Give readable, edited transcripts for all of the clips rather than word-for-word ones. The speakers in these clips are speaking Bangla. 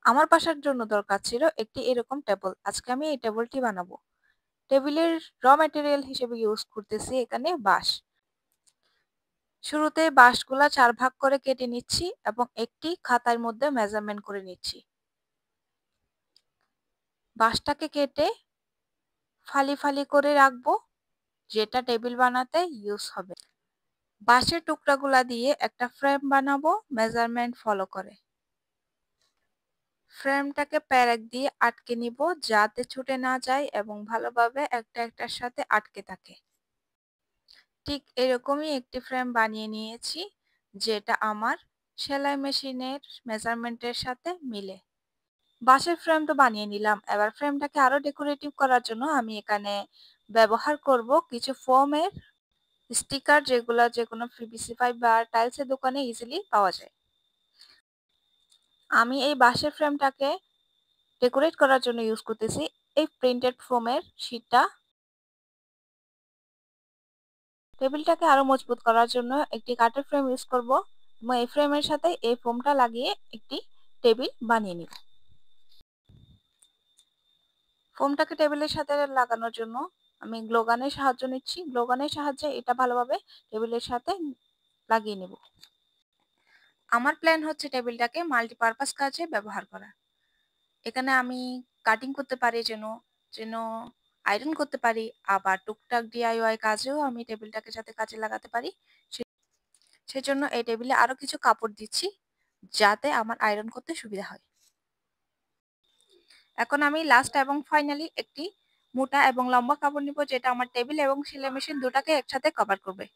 আমার বাসার জন্য দরকার ছিল একটি এরকম টেবিল। আজকে আমি এই টেবিলটি বানাবো। টেবিলের র ম্যাটেরিয়াল হিসেবে ইউজ করতেছি এখানে বাঁশ। শুরুতে বাঁশগুলা 4 ভাগ করে কেটে নিচ্ছি এবং একটি খাতার মধ্যে মেজারমেন্ট করে নিচ্ছি। বাঁশটাকে কেটে ফালি ফালি করে রাখবো, যেটা টেবিল বানাতে ইউজ হবে। বাঁশের টুকরাগুলা দিয়ে একটা ফ্রেম বানাবো মেজারমেন্ট ফলো করে। ফ্রেমটাকে প্যারেক দিয়ে আটকে নিব যাতে ছুটে না যায় এবং ভালোভাবে একটা একটার সাথে আটকে থাকে। ঠিক এরকমই একটি ফ্রেম বানিয়ে নিয়েছি, যেটা আমার সেলাই মেশিনের মেজারমেন্টের সাথে মিলে। বাঁশের ফ্রেম তো বানিয়ে নিলাম, এবার ফ্রেমটাকে আরো ডেকোরেটিভ করার জন্য আমি এখানে ব্যবহার করব কিছু ফোমের স্টিকার, যেগুলো যে কোনো পিভিসি পাইপ বা টাইলসের দোকানে ইজিলি পাওয়া যায়। আমি এই বাঁশের ফ্রেমটাকে ডেকোরেট করার জন্য ইউজ করতেছি এই প্রিন্টেড ফোমের শিটটা। টেবিলটাকে আরো মজবুত করার জন্য একটি কাঠের ফ্রেম ইউজ করব এবং এই ফ্রেমের সাথে এই ফোমটা লাগিয়ে একটি টেবিল বানিয়ে নিব। ফোমটাকে টেবিলের সাথে লাগানোর জন্য আমি গ্লোগানের সাহায্য নিচ্ছি। গ্লোগানের সাহায্যে এটা ভালোভাবে টেবিলের সাথে লাগিয়ে নেব। আমার প্ল্যান হচ্ছে টেবিলটাকে মাল্টিপারপাস কাজে ব্যবহার করা। এখানে আমি কাটিং করতে পারি, যেন যেন আয়রন করতে পারি, আবার টুকটাক ডিআইওয়াই কাজেও আমি টেবিলটাকে যাতে কাজে লাগাতে পারি সেজন্য এই টেবিলে আরো কিছু কাপড় দিচ্ছি যাতে আমার আয়রন করতে সুবিধা হয়। এখন আমি লাস্ট এবং ফাইনালি একটি মোটা এবং লম্বা কাপড় নিব, যেটা আমার টেবিল এবং সেলাই মেশিন দুটাকে একসাথে কভার করবে।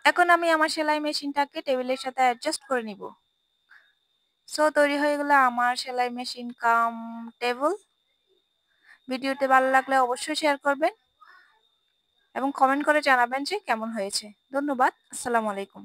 এখন আমি আমার সেলাই মেশিনটাকে টেবিলের সাথে অ্যাডজাস্ট করে নিব। সো তৈরি হয়ে গেল আমার সেলাই মেশিন কাম টেবিল। ভিডিওটি ভালো লাগলে অবশ্যই শেয়ার করবেন এবং কমেন্ট করে জানাবেন যে কেমন হয়েছে। ধন্যবাদ। আসসালামু আলাইকুম।